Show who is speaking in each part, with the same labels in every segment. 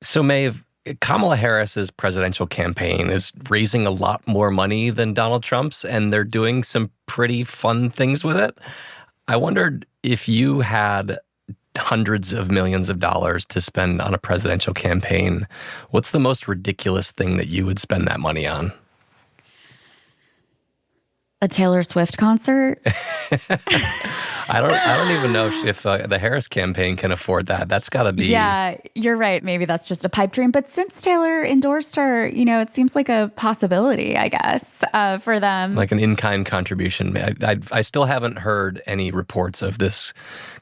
Speaker 1: So, Maeve, Kamala Harris's presidential campaign is raising a lot more money than Donald Trump's, and they're doing some pretty fun things with it. I wondered if you had hundreds of millions of dollars to spend on a presidential campaign, what's the most ridiculous thing that you would spend that money on?
Speaker 2: A Taylor Swift concert?
Speaker 1: I don't even know if the Harris campaign can afford that. That's got to be...
Speaker 2: Yeah, you're right. Maybe that's just a pipe dream. But since Taylor endorsed her, it seems like a possibility, I guess, for them.
Speaker 1: Like an in-kind contribution. I still haven't heard any reports of this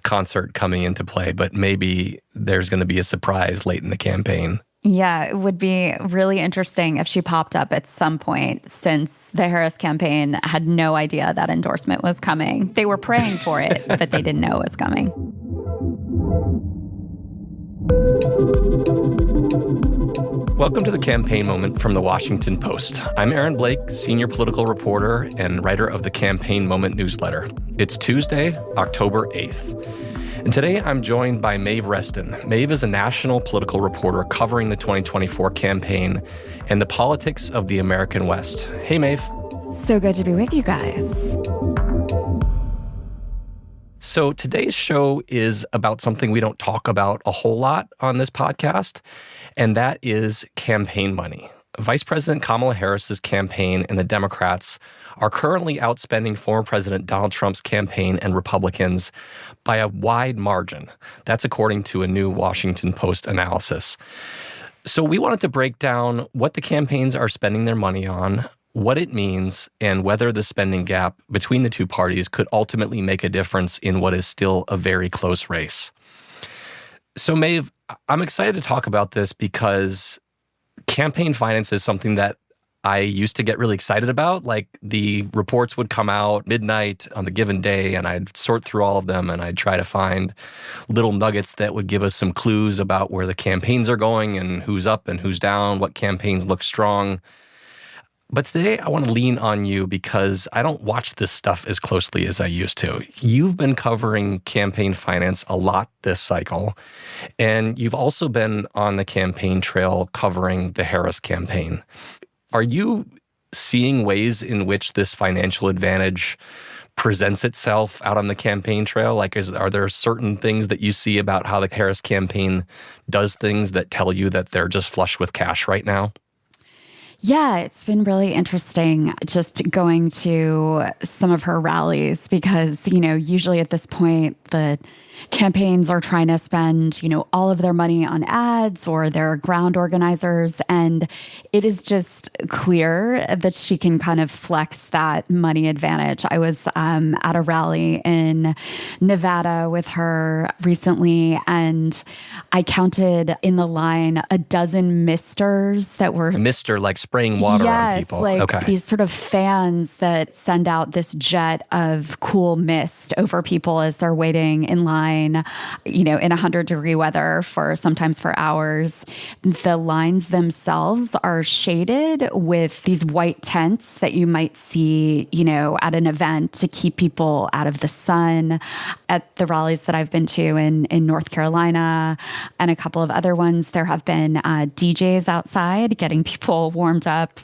Speaker 1: concert coming into play, but maybe there's going to be a surprise late in the campaign.
Speaker 2: Yeah, it would be really interesting if she popped up at some point, since the Harris campaign had no idea that endorsement was coming. They were praying for it, but they didn't know it was coming.
Speaker 1: Welcome to the Campaign Moment from The Washington Post. I'm Aaron Blake, senior political reporter and writer of the Campaign Moment newsletter. It's Tuesday, October 8th. And today I'm joined by Maeve Reston. Maeve is a national political reporter covering the 2024 campaign and the politics of the American West. Hey, Maeve.
Speaker 2: So good to be with you guys.
Speaker 1: So today's show is about something we don't talk about a whole lot on this podcast, and that is campaign money. Vice President Kamala Harris's campaign and the Democrats are currently outspending former President Donald Trump's campaign and Republicans by a wide margin. That's according to a new Washington Post analysis. So we wanted to break down what the campaigns are spending their money on, what it means, and whether the spending gap between the two parties could ultimately make a difference in what is still a very close race. So Maeve, I'm excited to talk about this because campaign finance is something that I used to get really excited about. Like, the reports would come out midnight on the given day, and I'd sort through all of them, and I'd try to find little nuggets that would give us some clues about where the campaigns are going and who's up and who's down, what campaigns look strong. But today I want to lean on you because I don't watch this stuff as closely as I used to. You've been covering campaign finance a lot this cycle, and you've also been on the campaign trail covering the Harris campaign. Are you seeing ways in which this financial advantage presents itself out on the campaign trail? Like, are there certain things that you see about how the Harris campaign does things that tell you that they're just flush with cash right now?
Speaker 2: Yeah, it's been really interesting just going to some of her rallies because, usually at this point, the campaigns are trying to spend, all of their money on ads or their ground organizers. And it is just clear that she can kind of flex that money advantage. I was at a rally in Nevada with her recently, and I counted in the line a dozen misters that were...
Speaker 1: Mister, like spraying water on people.
Speaker 2: Yes, like these sort of fans that send out this jet of cool mist over people as they're waiting in line, in 100-degree weather sometimes for hours. The lines themselves are shaded with these white tents that you might see, at an event to keep people out of the sun. At the rallies that I've been to in North Carolina and a couple of other ones, there have been DJs outside getting people warmed up.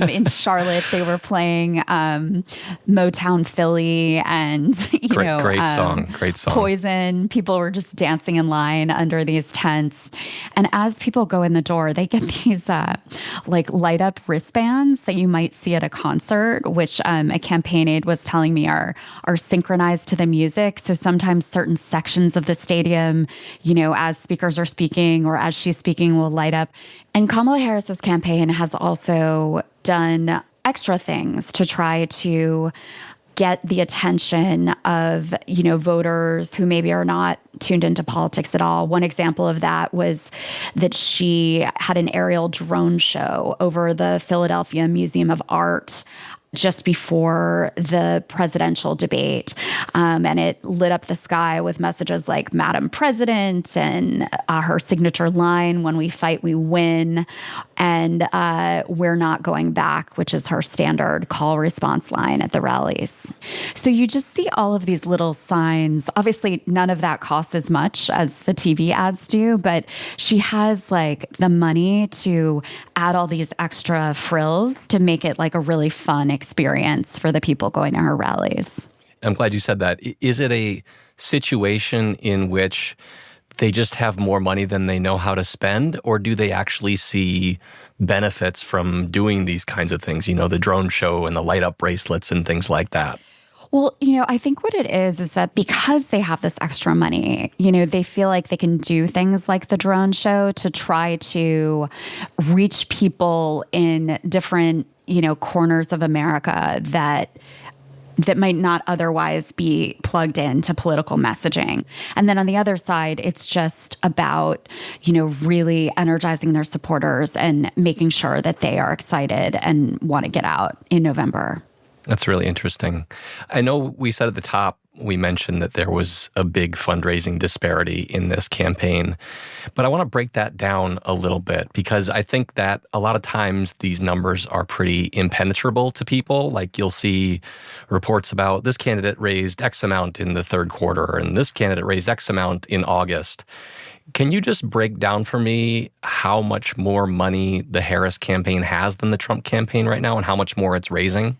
Speaker 2: In Charlotte, they were playing Motown Philly and,
Speaker 1: Great song.
Speaker 2: Poison. People were just dancing in line under these tents. And as people go in the door, they get these light up wristbands that you might see at a concert, which a campaign aide was telling me are synchronized to the music. So sometimes certain sections of the stadium, as speakers are speaking or as she's speaking, will light up. And Kamala Harris's campaign has also done extra things to try to get the attention of, voters who maybe are not tuned into politics at all. One example of that was that she had an aerial drone show over the Philadelphia Museum of Art just before the presidential debate. And it lit up the sky with messages like Madam President and her signature line, "When we fight, we win," and "We're not going back," which is her standard call response line at the rallies. So you just see all of these little signs. Obviously, none of that costs as much as the TV ads do, but she has like the money to add all these extra frills to make it like a really fun experience for the people going to her rallies.
Speaker 1: I'm glad you said that. Is it a situation in which they just have more money than they know how to spend, or do they actually see benefits from doing these kinds of things? The drone show and the light up bracelets and things like that.
Speaker 2: Well, I think what it is that because they have this extra money, they feel like they can do things like the drone show to try to reach people in different, corners of America that might not otherwise be plugged into political messaging. And then on the other side, it's just about, really energizing their supporters and making sure that they are excited and want to get out in November.
Speaker 1: That's really interesting. I know we said at the top, we mentioned that there was a big fundraising disparity in this campaign, but I want to break that down a little bit because I think that a lot of times these numbers are pretty impenetrable to people. Like you'll see reports about this candidate raised X amount in the third quarter and this candidate raised X amount in August. Can you just break down for me how much more money the Harris campaign has than the Trump campaign right now and how much more it's raising?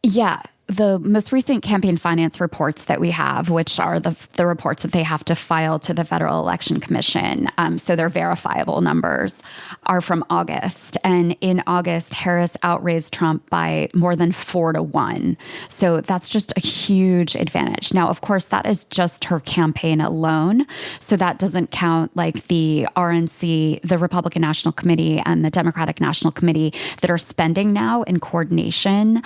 Speaker 2: Yeah. The most recent campaign finance reports that we have, which are the reports that they have to file to the Federal Election Commission, so they're verifiable numbers, are from August. And in August, Harris outraised Trump by more than 4-1. So that's just a huge advantage. Now, of course, that is just her campaign alone. So that doesn't count like the RNC, the Republican National Committee, and the Democratic National Committee that are spending now in coordination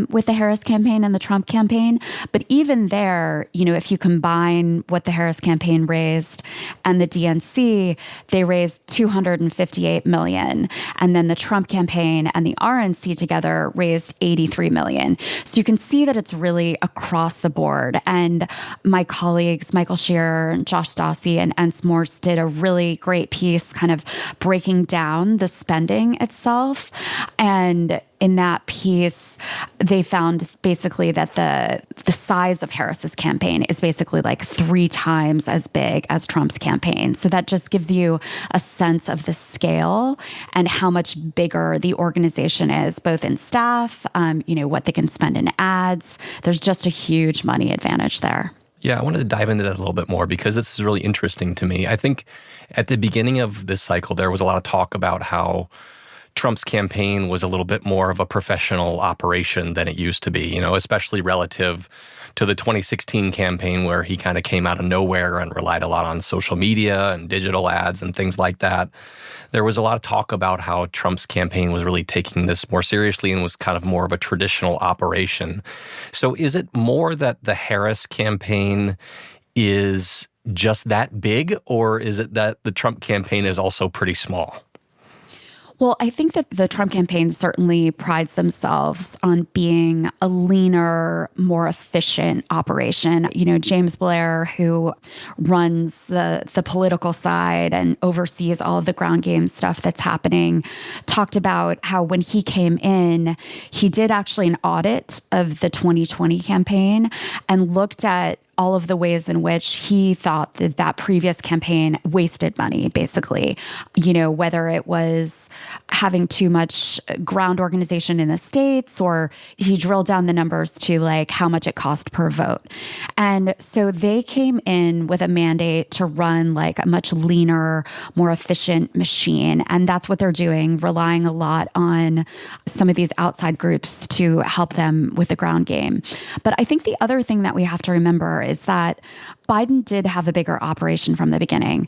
Speaker 2: with the Harris campaign and the Trump campaign. But even there, if you combine what the Harris campaign raised and the DNC, they raised $258 million. And then the Trump campaign and the RNC together raised $83 million. So you can see that it's really across the board. And my colleagues, Michael Shearer, Josh Stassi, and Ence Morse did a really great piece kind of breaking down the spending itself. And in that piece, they found basically that the size of Harris's campaign is basically like 3 times as big as Trump's campaign. So that just gives you a sense of the scale and how much bigger the organization is, both in staff, what they can spend in ads. There's just a huge money advantage there.
Speaker 1: Yeah, I wanted to dive into that a little bit more because this is really interesting to me. I think at the beginning of this cycle, there was a lot of talk about how Trump's campaign was a little bit more of a professional operation than it used to be, especially relative to the 2016 campaign where he kind of came out of nowhere and relied a lot on social media and digital ads and things like that. There was a lot of talk about how Trump's campaign was really taking this more seriously and was kind of more of a traditional operation. So is it more that the Harris campaign is just that big, or is it that the Trump campaign is also pretty small?
Speaker 2: Well, I think that the Trump campaign certainly prides themselves on being a leaner, more efficient operation. James Blair, who runs the political side and oversees all of the ground game stuff that's happening, talked about how when he came in, he did actually an audit of the 2020 campaign and looked at all of the ways in which he thought that previous campaign wasted money, basically, whether it was having too much ground organization in the states, or he drilled down the numbers to like how much it cost per vote. And so they came in with a mandate to run like a much leaner, more efficient machine. And that's what they're doing, relying a lot on some of these outside groups to help them with the ground game. But I think the other thing that we have to remember is that Biden did have a bigger operation from the beginning,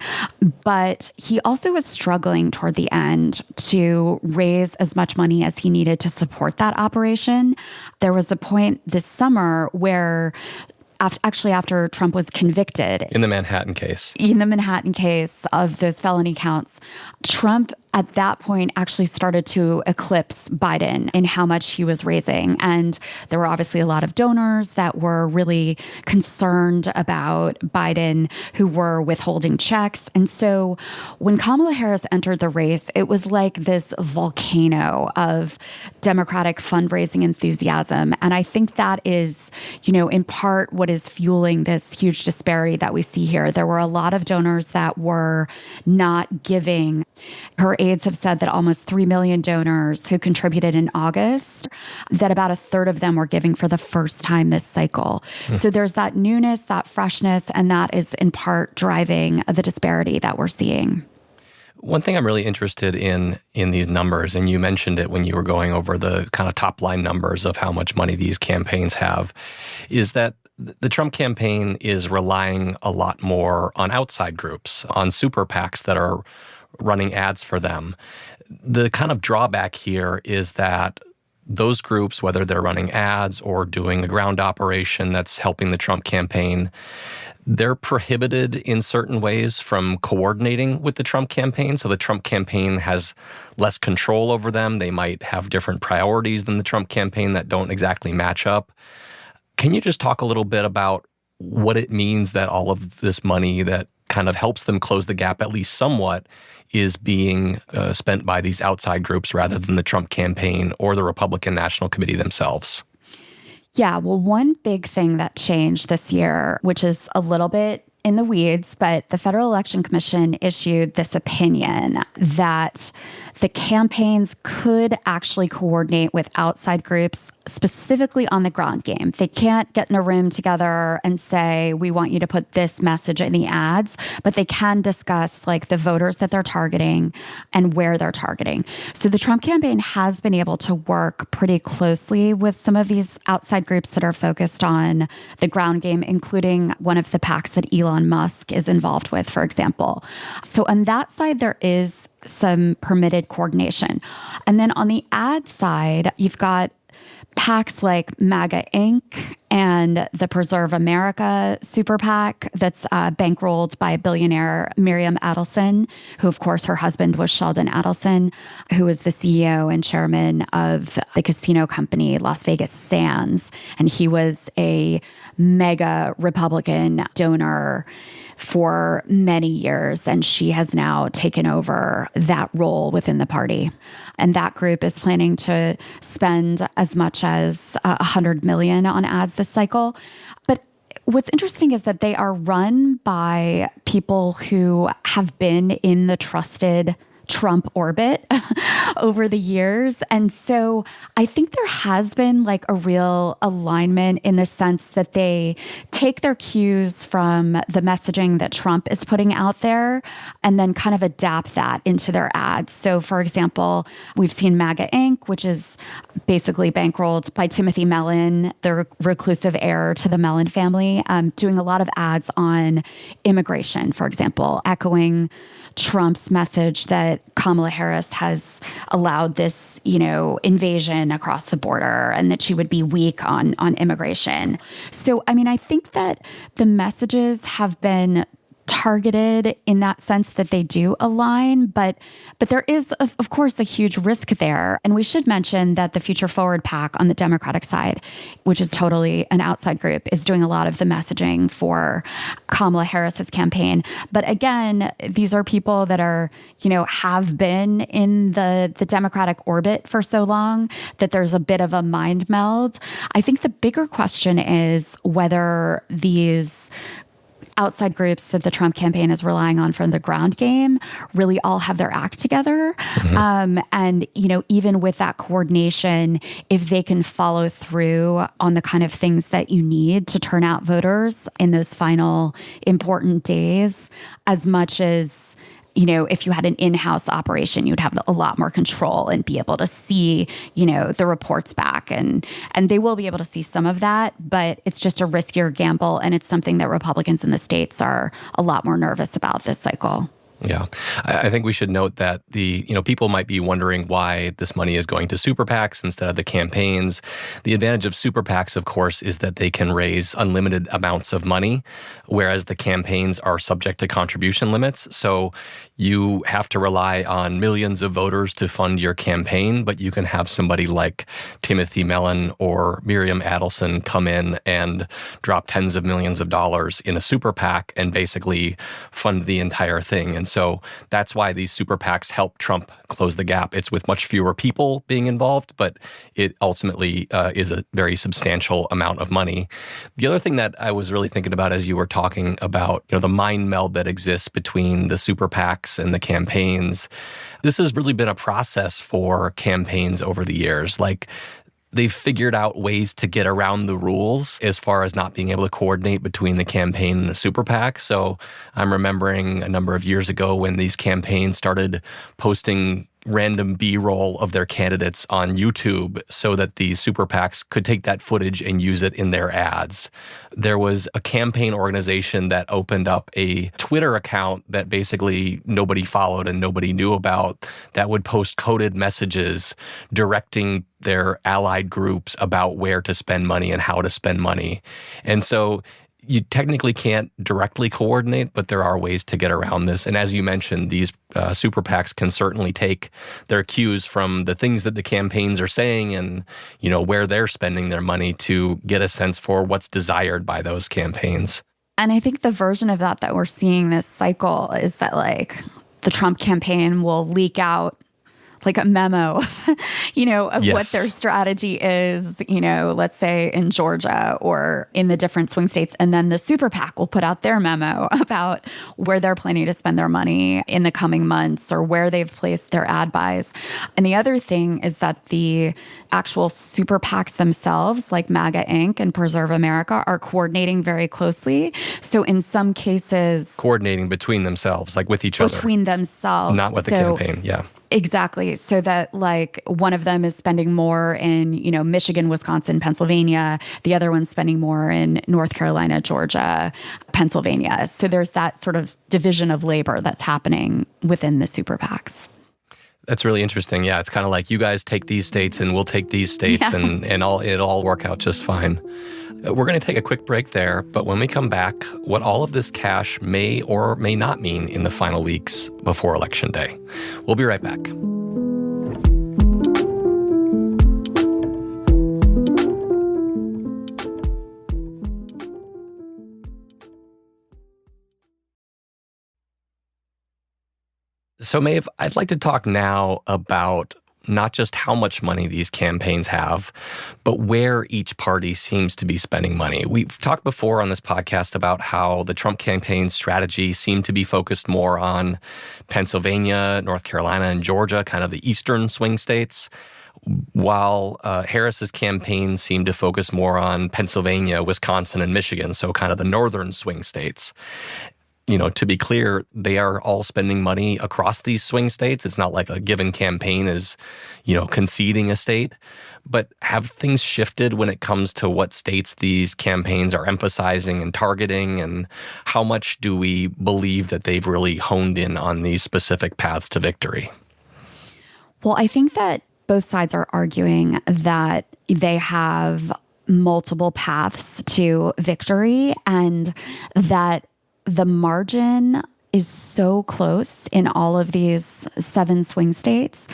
Speaker 2: but he also was struggling toward the end to raise as much money as he needed to support that operation. There was a point this summer where after Trump was convicted.
Speaker 1: In the Manhattan case.
Speaker 2: In the Manhattan case of those felony counts, Trump at that point actually started to eclipse Biden in how much he was raising. And there were obviously a lot of donors that were really concerned about Biden who were withholding checks. And so when Kamala Harris entered the race, it was like this volcano of Democratic fundraising enthusiasm. And I think that is, in part what is fueling this huge disparity that we see here. There were a lot of donors that were not giving. Her aides have said that almost 3 million donors who contributed in August, that about a third of them were giving for the first time this cycle. So there's that newness, that freshness, and that is in part driving the disparity that we're seeing.
Speaker 1: One thing I'm really interested in these numbers, and you mentioned it when you were going over the kind of top line numbers of how much money these campaigns have, is that the Trump campaign is relying a lot more on outside groups, on super PACs that are running ads for them. The kind of drawback here is that those groups, whether they're running ads or doing a ground operation that's helping the Trump campaign, they're prohibited in certain ways from coordinating with the Trump campaign. So the Trump campaign has less control over them. They might have different priorities than the Trump campaign that don't exactly match up. Can you just talk a little bit about what it means that all of this money that kind of helps them close the gap, at least somewhat, is being spent by these outside groups rather than the Trump campaign or the Republican National Committee themselves?
Speaker 2: Yeah, well, one big thing that changed this year, which is a little bit in the weeds, but the Federal Election Commission issued this opinion that the campaigns could actually coordinate with outside groups, specifically on the ground game. They can't get in a room together and say, we want you to put this message in the ads, but they can discuss like the voters that they're targeting and where they're targeting. So the Trump campaign has been able to work pretty closely with some of these outside groups that are focused on the ground game, including one of the PACs that Elon Musk is involved with, for example. So on that side, there is some permitted coordination. And then on the ad side, you've got PACs like MAGA Inc. and the Preserve America super PAC that's bankrolled by billionaire Miriam Adelson, who, of course, her husband was Sheldon Adelson, who is the CEO and chairman of the casino company Las Vegas Sands. And he was a mega Republican donor for many years, and she has now taken over that role within the party. And that group is planning to spend as much as $100 million on ads this cycle. But what's interesting is that they are run by people who have been in the trusted Trump orbit over the years. And so I think there has been like a real alignment in the sense that they take their cues from the messaging that Trump is putting out there and then kind of adapt that into their ads. So for example, we've seen MAGA Inc., which is basically bankrolled by Timothy Mellon, the reclusive heir to the Mellon family, doing a lot of ads on immigration, for example, echoing Trump's message that Kamala Harris has allowed this, invasion across the border and that she would be weak on immigration. So, I think that the messages have been targeted in that sense that they do align, but there is, of course, a huge risk there. And we should mention that the Future Forward PAC on the Democratic side, which is totally an outside group, is doing a lot of the messaging for Kamala Harris's campaign. But again, these are people that are, have been in the Democratic orbit for so long that there's a bit of a mind meld. I think the bigger question is whether these outside groups that the Trump campaign is relying on from the ground game really all have their act together. Mm-hmm. And, even with that coordination, if they can follow through on the kind of things that you need to turn out voters in those final important days, as much as if you had an in-house operation, you'd have a lot more control and be able to see, the reports back. And they will be able to see some of that, but it's just a riskier gamble. And it's something that Republicans in the states are a lot more nervous about this cycle.
Speaker 1: Yeah. I think we should note that people might be wondering why this money is going to super PACs instead of the campaigns. The advantage of super PACs, of course, is that they can raise unlimited amounts of money, whereas the campaigns are subject to contribution limits. So you have to rely on millions of voters to fund your campaign, but you can have somebody like Timothy Mellon or Miriam Adelson come in and drop tens of millions of dollars in a super PAC and basically fund the entire thing. And so that's why these super PACs help Trump close the gap. It's with much fewer people being involved, but it ultimately is a very substantial amount of money. The other thing that I was really thinking about as you were talking about, the mind meld that exists between the super PACs and the campaigns, this has really been a process for campaigns over the years. Like, they've figured out ways to get around the rules as far as not being able to coordinate between the campaign and the super PAC. So I'm remembering a number of years ago when these campaigns started posting random B-roll of their candidates on YouTube so that these super PACs could take that footage and use it in their ads. There was a campaign organization that opened up a Twitter account that basically nobody followed and nobody knew about that would post coded messages directing their allied groups about where to spend money and how to spend money. And so you technically can't directly coordinate, but there are ways to get around this. And as you mentioned, these super PACs can certainly take their cues from the things that the campaigns are saying and, where they're spending their money to get a sense for what's desired by those campaigns.
Speaker 2: And I think the version of that we're seeing this cycle is that the Trump campaign will leak out like a memo, of
Speaker 1: Yes.
Speaker 2: what their strategy is, let's say in Georgia or in the different swing states. And then the super PAC will put out their memo about where they're planning to spend their money in the coming months or where they've placed their ad buys. And the other thing is that the actual super PACs themselves, like MAGA Inc. and Preserve America, are coordinating very closely. So in some cases...
Speaker 1: Coordinating between themselves, like with each other.
Speaker 2: Between themselves.
Speaker 1: Not with the campaign, yeah.
Speaker 2: Exactly. So that one of them is spending more in, Michigan, Wisconsin, Pennsylvania. The other one's spending more in North Carolina, Georgia, Pennsylvania. So there's that sort of division of labor that's happening within the super PACs.
Speaker 1: That's really interesting. Yeah, it's kind of like you guys take these states and we'll take these states and it'll all work out just fine. We're going to take a quick break there, but when we come back, what all of this cash may or may not mean in the final weeks before Election Day. We'll be right back. So, Maeve, I'd like to talk now about not just how much money these campaigns have, but where each party seems to be spending money. We've talked before on this podcast about how the Trump campaign strategy seemed to be focused more on Pennsylvania, North Carolina, and Georgia, kind of the eastern swing states, while Harris's campaign seemed to focus more on Pennsylvania, Wisconsin, and Michigan, so kind of the northern swing states. To be clear, they are all spending money across these swing states. It's not like a given campaign is, conceding a state. But have things shifted when it comes to what states these campaigns are emphasizing and targeting? And how much do we believe that they've really honed in on these specific paths to victory?
Speaker 2: Well, I think that both sides are arguing that they have multiple paths to victory and that the margin is so close in all of these 7 swing states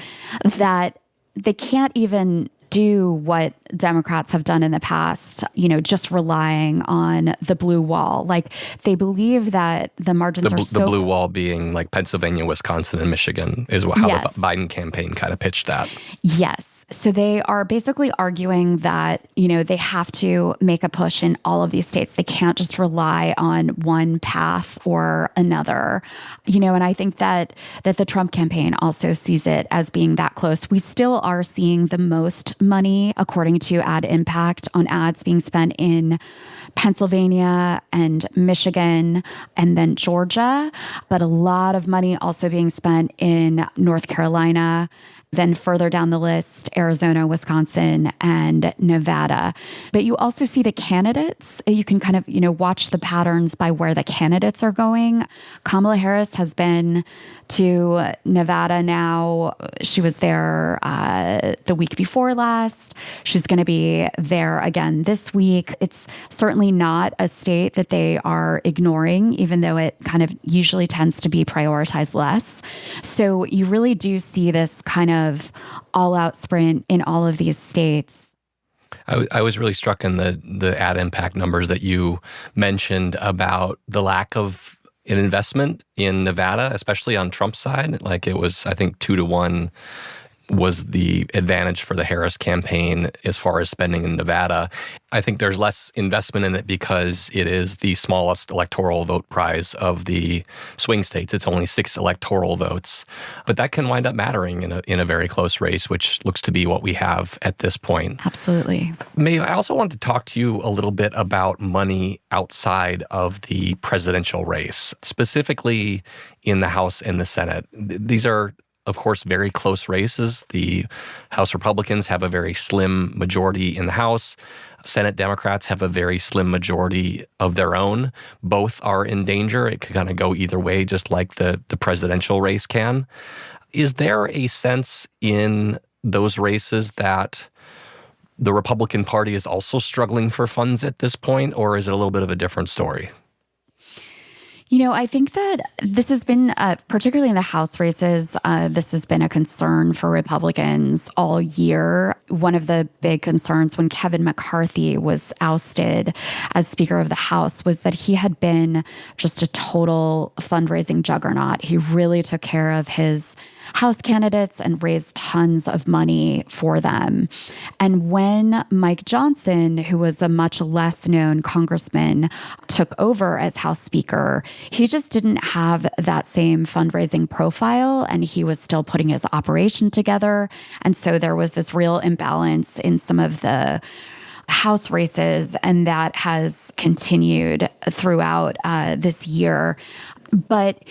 Speaker 2: that they can't even do what Democrats have done in the past, just relying on the blue wall. Like, they believe that the margins are so...
Speaker 1: The blue wall being like Pennsylvania, Wisconsin, and Michigan is how the Biden campaign kind of pitched that.
Speaker 2: Yes. So they are basically arguing that, they have to make a push in all of these states. They can't just rely on one path or another, and I think that the Trump campaign also sees it as being that close. We still are seeing the most money, according to Ad Impact, on ads being spent in Pennsylvania and Michigan and then Georgia, but a lot of money also being spent in North Carolina. Then further down the list, Arizona, Wisconsin, and Nevada. But you also see the candidates. You can kind of, watch the patterns by where the candidates are going. Kamala Harris has been to Nevada now. She was there the week before last. She's going to be there again this week. It's certainly not a state that they are ignoring, even though it kind of usually tends to be prioritized less. So you really do see this kind of all-out sprint in all of these states.
Speaker 1: I was really struck in the ad impact numbers that you mentioned about the lack of an investment in Nevada, especially on Trump's side. Like it was, I think, 2-1 was the advantage for the Harris campaign as far as spending in Nevada. I think there's less investment in it because it is the smallest electoral vote prize of the swing states. It's only 6 electoral votes. But that can wind up mattering in a very close race, which looks to be what we have at this point.
Speaker 2: Absolutely.
Speaker 1: Maeve, I also wanted to talk to you a little bit about money outside of the presidential race, specifically in the House and the Senate. These are, of course, very close races. The House Republicans have a very slim majority in the House. Senate Democrats have a very slim majority of their own. Both are in danger. It could kind of go either way, just like the presidential race can. Is there a sense in those races that the Republican Party is also struggling for funds at this point, or is it a little bit of a different story?
Speaker 2: I think that this has been, particularly in the House races, this has been a concern for Republicans all year. One of the big concerns when Kevin McCarthy was ousted as Speaker of the House was that he had been just a total fundraising juggernaut. He really took care of his House candidates and raised tons of money for them. And when Mike Johnson, who was a much less known congressman, took over as House Speaker, he just didn't have that same fundraising profile, and he was still putting his operation together. And so there was this real imbalance in some of the House races, and that has continued throughout this year. But,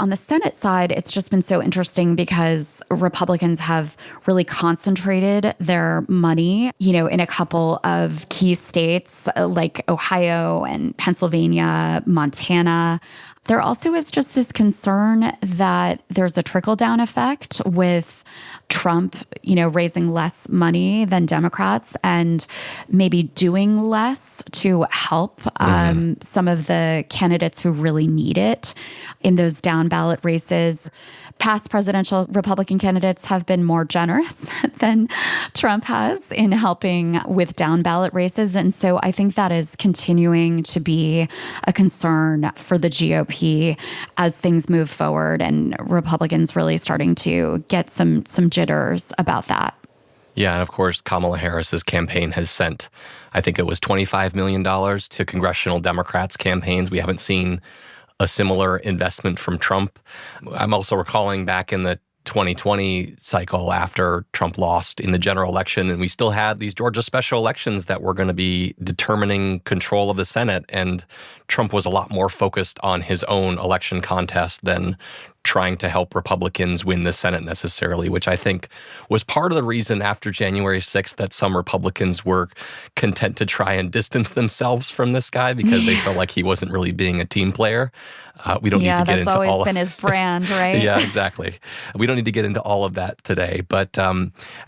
Speaker 2: on the Senate side, it's just been so interesting because Republicans have really concentrated their money, in a couple of key states like Ohio and Pennsylvania, Montana. There also is just this concern that there's a trickle-down effect with Trump, raising less money than Democrats and maybe doing less to help some of the candidates who really need it in those down ballot races. Past presidential Republican candidates have been more generous than Trump has in helping with down ballot races. And so I think that is continuing to be a concern for the GOP as things move forward and Republicans really starting to get some jitters about that.
Speaker 1: Yeah, and of course, Kamala Harris's campaign has sent, I think it was $25 million to congressional Democrats' campaigns. We haven't seen a similar investment from Trump. I'm also recalling back in the 2020 cycle after Trump lost in the general election, and we still had these Georgia special elections that were going to be determining control of the Senate, and Trump was a lot more focused on his own election contest than trying to help Republicans win the Senate necessarily, which I think was part of the reason after January 6th that some Republicans were content to try and distance themselves from this guy because they felt like he wasn't really being a team player. We don't need to get into all of...
Speaker 2: Yeah, that's always been his brand, right?
Speaker 1: Yeah, exactly. We don't need to get into all of that today. But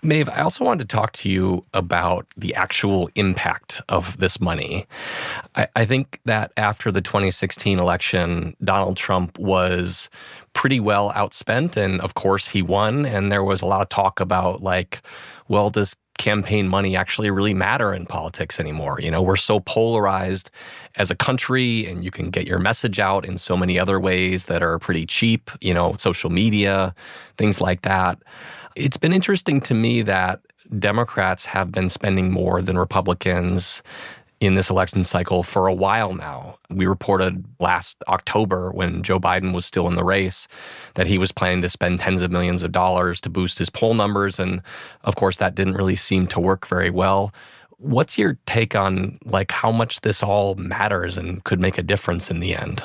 Speaker 1: Maeve, I also wanted to talk to you about the actual impact of this money. I think that after the 2016 election, Donald Trump was pretty well outspent. And of course, he won. And there was a lot of talk about does campaign money actually really matter in politics anymore? We're so polarized as a country, and you can get your message out in so many other ways that are pretty cheap, social media, things like that. It's been interesting to me that Democrats have been spending more than Republicans in this election cycle for a while now. We reported last October when Joe Biden was still in the race that he was planning to spend tens of millions of dollars to boost his poll numbers. And of course, that didn't really seem to work very well. What's your take on how much this all matters and could make a difference in the end?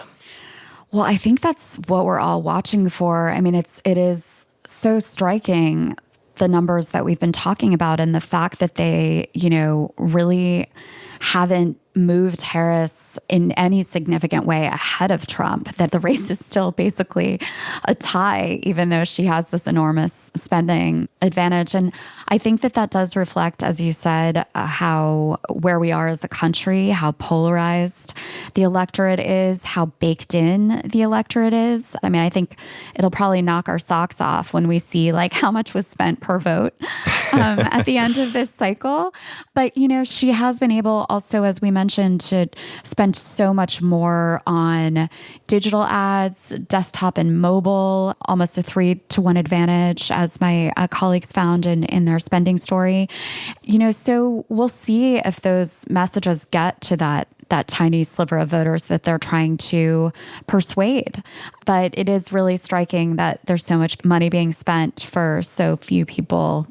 Speaker 2: Well, I think that's what we're all watching for. I mean, it is so striking the numbers that we've been talking about and the fact that they, really haven't moved Harris in any significant way ahead of Trump, that the race is still basically a tie, even though she has this enormous spending advantage. And I think that that does reflect, as you said, where we are as a country, how polarized the electorate is, how baked in the electorate is. I mean, I think it'll probably knock our socks off when we see how much was spent per vote at the end of this cycle. But, she has been able also, as we mentioned, to spend so much more on digital ads, desktop and mobile, almost a 3-to-1 advantage, as my colleagues found in their spending story. So we'll see if those messages get to that tiny sliver of voters that they're trying to persuade. But it is really striking that there's so much money being spent for so few people,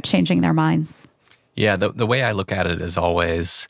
Speaker 2: changing their minds.
Speaker 1: Yeah, the way I look at it is always,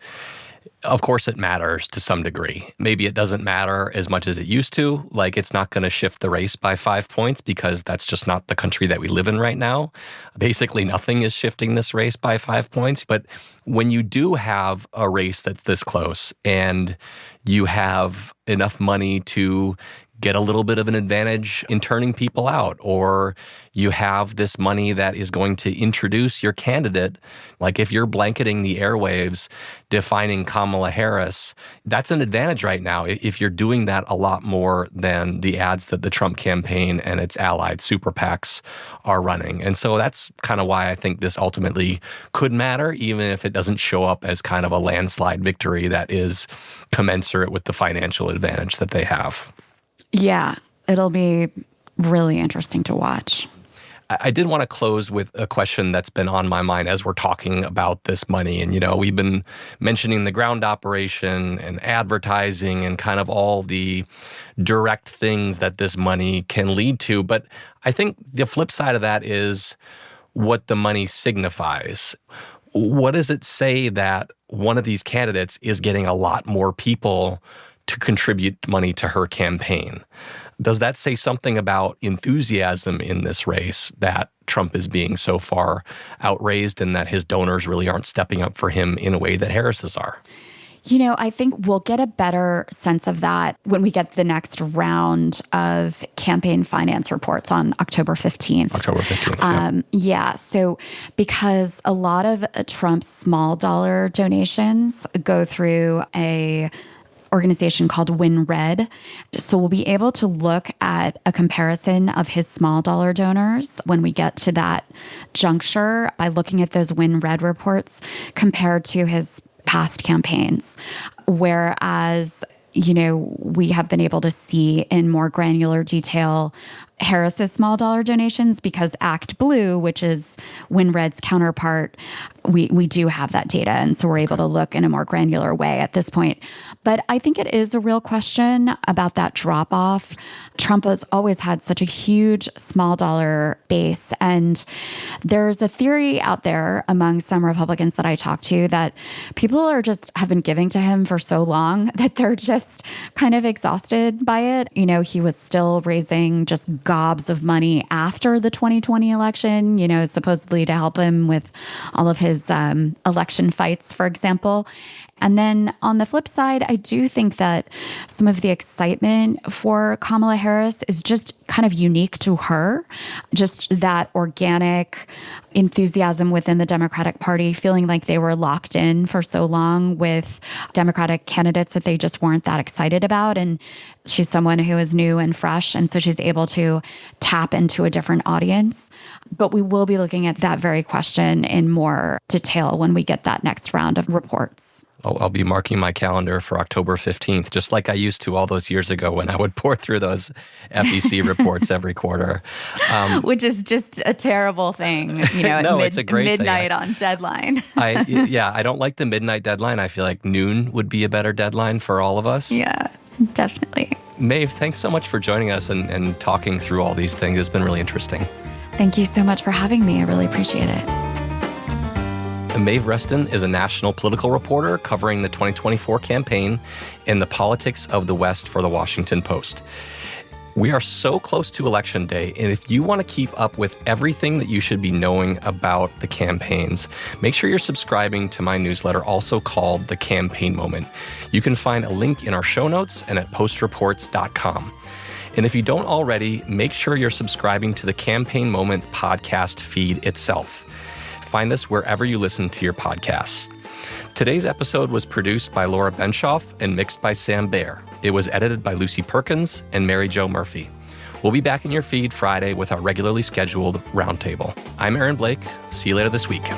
Speaker 1: of course, it matters to some degree. Maybe it doesn't matter as much as it used to. It's not going to shift the race by 5 points because that's just not the country that we live in right now. Basically, nothing is shifting this race by 5 points. But when you do have a race that's this close and you have enough money to get a little bit of an advantage in turning people out, or you have this money that is going to introduce your candidate, like if you're blanketing the airwaves defining Kamala Harris, that's an advantage right now if you're doing that a lot more than the ads that the Trump campaign and its allied super PACs are running. And so that's kind of why I think this ultimately could matter, even if it doesn't show up as kind of a landslide victory that is commensurate with the financial advantage that they have.
Speaker 2: Yeah, it'll be really interesting to watch.
Speaker 1: I did want to close with a question that's been on my mind as we're talking about this money. And, we've been mentioning the ground operation and advertising and kind of all the direct things that this money can lead to. But I think the flip side of that is what the money signifies. What does it say that one of these candidates is getting a lot more people to contribute money to her campaign? Does that say something about enthusiasm in this race, that Trump is being so far outraised and that his donors really aren't stepping up for him in a way that Harris's are?
Speaker 2: I think we'll get a better sense of that when we get the next round of campaign finance reports on October 15th.
Speaker 1: October 15th,
Speaker 2: yeah. So because a lot of Trump's small dollar donations go through a organization called WinRed. So we'll be able to look at a comparison of his small dollar donors when we get to that juncture by looking at those WinRed reports compared to his past campaigns. Whereas, we have been able to see in more granular detail Harris's small dollar donations because Act Blue, which is WinRed's counterpart, we do have that data. And so we're able to look in a more granular way at this point. But I think it is a real question about that drop off. Trump has always had such a huge small dollar base. And there's a theory out there among some Republicans that I talk to that people have been giving to him for so long that they're just kind of exhausted by it. He was still raising just gobs of money after the 2020 election, supposedly to help him with all of his election fights, for example. And then on the flip side, I do think that some of the excitement for Kamala Harris is just kind of unique to her. Just that organic enthusiasm within the Democratic Party, feeling like they were locked in for so long with Democratic candidates that they just weren't that excited about. And she's someone who is new and fresh, and so she's able to tap into a different audience. But we will be looking at that very question in more detail when we get that next round of reports.
Speaker 1: I'll be marking my calendar for October 15th, just like I used to all those years ago when I would pour through those FEC reports every quarter.
Speaker 2: Which is just a terrible thing,
Speaker 1: no, it's a great
Speaker 2: midnight
Speaker 1: thing.
Speaker 2: On deadline.
Speaker 1: I don't like the midnight deadline. I feel like noon would be a better deadline for all of us.
Speaker 2: Yeah, definitely.
Speaker 1: Maeve, thanks so much for joining us and talking through all these things. It's been really interesting.
Speaker 2: Thank you so much for having me. I really appreciate it.
Speaker 1: Maeve Reston is a national political reporter covering the 2024 campaign and the politics of the West for the Washington Post. We are so close to Election Day, and if you want to keep up with everything that you should be knowing about the campaigns, make sure you're subscribing to my newsletter, also called The Campaign Moment. You can find a link in our show notes and at postreports.com. And if you don't already, make sure you're subscribing to the Campaign Moment podcast feed itself. Find us wherever you listen to your podcasts. Today's episode was produced by Laura Benshoff and mixed by Sam Bair. It was edited by Lucy Perkins and Mary Jo Murphy. We'll be back in your feed Friday with our regularly scheduled roundtable. I'm Aaron Blake. See you later this week.